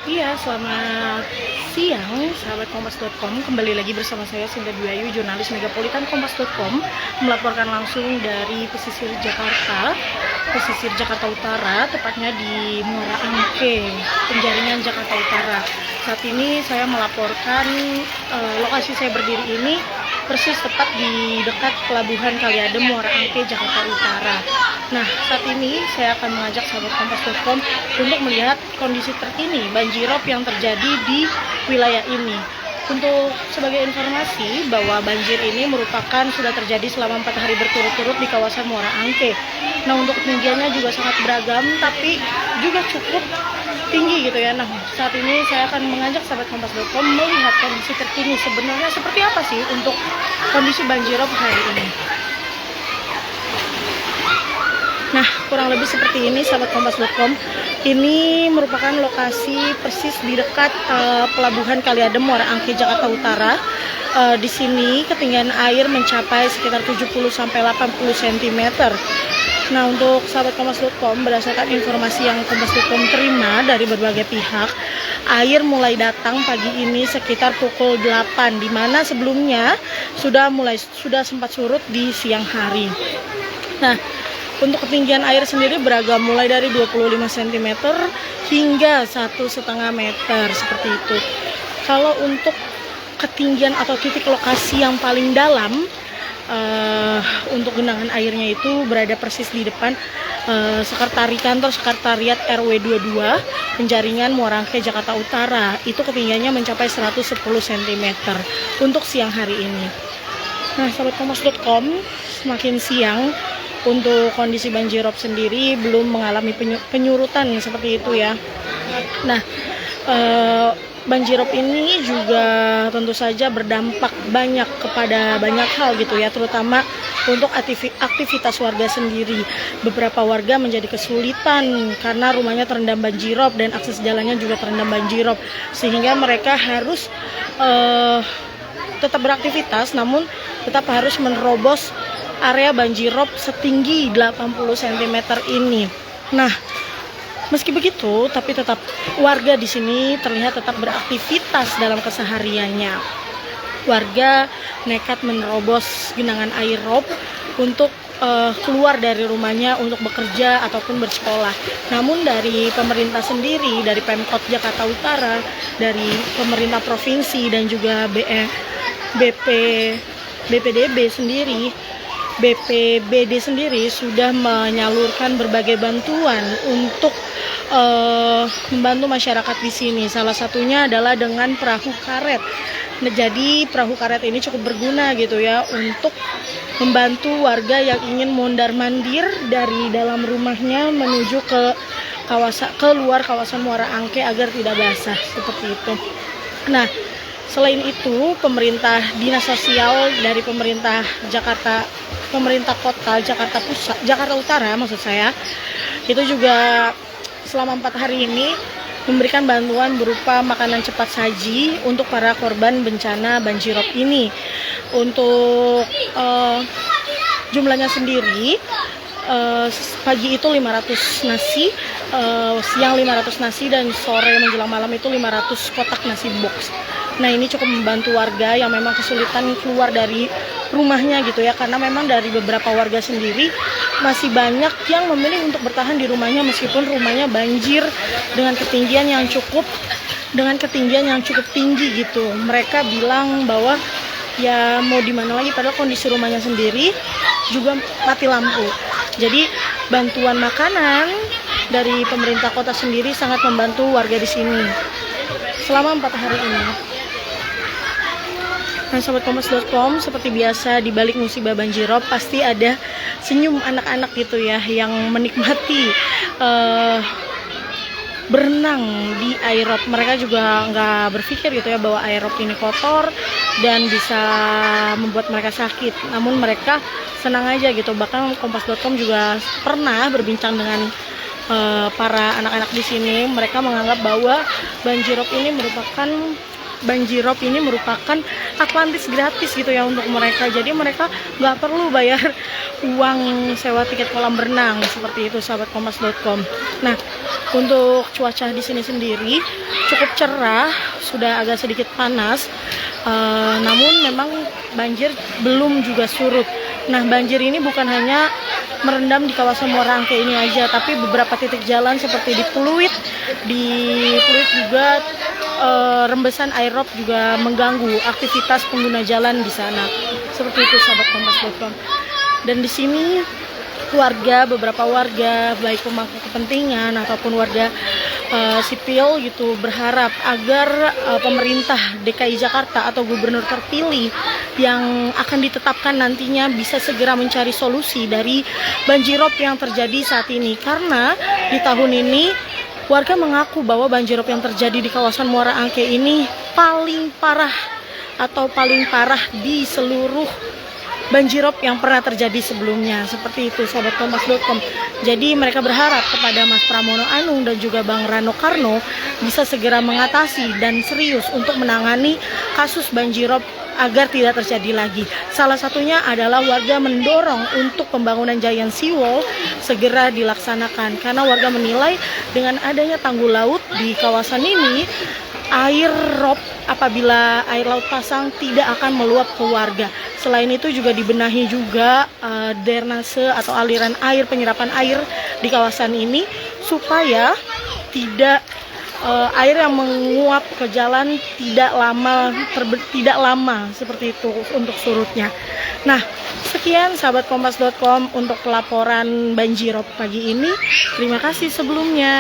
Iya, selamat siang, sahabat Kompas.com. Kembali lagi bersama saya, Sinta Dwi Ayu, jurnalis Megapolitan Kompas.com, melaporkan langsung dari pesisir Jakarta Utara, tepatnya di Muara Angke, Penjaringan, Jakarta Utara. Saat ini saya melaporkan lokasi saya berdiri ini persis tepat di dekat Pelabuhan Kaliadem, Muara Angke, Jakarta Utara. Nah, saat ini saya akan mengajak sahabat Kompas.com untuk melihat kondisi terkini banjirop yang terjadi di wilayah ini. Untuk sebagai informasi bahwa banjir ini merupakan sudah terjadi selama 4 hari berturut-turut di kawasan Muara Angke. Nah, untuk ketinggiannya juga sangat beragam, tapi juga cukup tinggi gitu ya. Nah, saat ini saya akan mengajak sahabat Kompas.com melihat kondisi terkini sebenarnya seperti apa sih untuk kondisi banjirop hari ini. Nah, kurang lebih seperti ini sahabat Kompas.com. Ini merupakan lokasi persis di dekat Pelabuhan Kaliadem, Muara Angke, Jakarta Utara. Di sini ketinggian air mencapai sekitar 70 sampai 80 cm. Nah, untuk sahabat Kompas.com, berdasarkan informasi yang Kompas.com terima dari berbagai pihak, air mulai datang pagi ini sekitar pukul 8, di mana sebelumnya sudah sempat surut di siang hari. Nah, untuk ketinggian air sendiri beragam, mulai dari 25 cm hingga 1,5 meter seperti itu. Kalau untuk ketinggian atau titik lokasi yang paling dalam untuk genangan airnya itu berada persis di depan kantor sekretariat RW 22 Penjaringan, Muara Angke, Jakarta Utara. Itu ketinggiannya mencapai 110 cm untuk siang hari ini. Nah, sahabat Kompas.com, semakin siang untuk kondisi banjirop sendiri belum mengalami penyurutan seperti itu ya. Nah, banjirop ini juga tentu saja berdampak banyak kepada banyak hal gitu ya, terutama untuk aktivitas warga sendiri. Beberapa warga menjadi kesulitan karena rumahnya terendam banjirop dan akses jalannya juga terendam banjirop, sehingga mereka harus tetap beraktivitas namun tetap harus menerobos area banjirop setinggi 80 cm ini. Nah, meski begitu, tapi tetap warga di sini terlihat tetap beraktivitas dalam kesehariannya. Warga nekat menerobos genangan air rob untuk keluar dari rumahnya untuk bekerja ataupun bersekolah. Namun dari pemerintah sendiri, dari Pemkot Jakarta Utara, dari pemerintah provinsi dan juga BPBD sendiri sudah menyalurkan berbagai bantuan untuk membantu masyarakat di sini. Salah satunya adalah dengan perahu karet. Nah, jadi perahu karet ini cukup berguna gitu ya untuk membantu warga yang ingin mondar-mandir dari dalam rumahnya menuju ke luar kawasan Muara Angke agar tidak basah seperti itu. Nah, selain itu, Dinas Sosial dari pemerintah kota Jakarta Utara maksud saya, itu juga selama 4 hari ini memberikan bantuan berupa makanan cepat saji untuk para korban bencana banjirop ini. Untuk jumlahnya sendiri, pagi itu 500 nasi, siang 500 nasi, dan sore menjelang malam itu 500 kotak nasi box. Nah, ini cukup membantu warga yang memang kesulitan keluar dari rumahnya gitu ya, karena memang dari beberapa warga sendiri masih banyak yang memilih untuk bertahan di rumahnya meskipun rumahnya banjir dengan ketinggian yang cukup tinggi gitu. Mereka bilang bahwa ya mau di mana lagi, padahal kondisi rumahnya sendiri juga mati lampu. Jadi bantuan makanan dari pemerintah kota sendiri sangat membantu warga di sini selama 4 hari ini. Nah, sahabat Kompas.com, seperti biasa di balik musibah banjirop pasti ada senyum anak-anak gitu ya yang menikmati berenang di air rob. Mereka juga nggak berpikir gitu ya bahwa air rob ini kotor dan bisa membuat mereka sakit. Namun mereka senang aja gitu. Bahkan Kompas.com juga pernah berbincang dengan para anak-anak di sini. Mereka menganggap bahwa banjirop ini merupakan Atlantis gratis gitu ya untuk mereka. Jadi mereka nggak perlu bayar uang sewa tiket kolam berenang seperti itu, sahabat Kompas.com. Nah, Untuk cuaca di sini sendiri cukup cerah, sudah agak sedikit panas, namun memang banjir belum juga surut. Nah, banjir ini bukan hanya merendam di kawasan Muara Angke ini aja, tapi beberapa titik jalan seperti di Pluit juga rembesan airop juga mengganggu aktivitas pengguna jalan di sana. Seperti itu sahabat kompas.com. Dan di sini beberapa warga baik pemangku kepentingan ataupun warga sipil gitu berharap agar pemerintah DKI Jakarta atau gubernur terpilih yang akan ditetapkan nantinya bisa segera mencari solusi dari banjirop yang terjadi saat ini, karena di tahun ini warga mengaku bahwa banjirop yang terjadi di kawasan Muara Angke ini paling parah di seluruh banjirop yang pernah terjadi sebelumnya. Seperti itu sahabat kompas.com. Jadi mereka berharap kepada Mas Pramono Anung dan juga Bang Rano Karno bisa segera mengatasi dan serius untuk menangani kasus banjirop agar tidak terjadi lagi. Salah satunya adalah warga mendorong untuk pembangunan giant seawall segera dilaksanakan, karena warga menilai dengan adanya tanggul laut di kawasan ini, apabila air laut pasang tidak akan meluap ke warga. Selain itu juga dibenahi juga drainase atau aliran air, penyerapan air di kawasan ini supaya tidak air yang menguap ke jalan tidak lama seperti itu untuk surutnya. Nah, sekian sahabat kompas.com untuk laporan banjirop pagi ini. Terima kasih sebelumnya.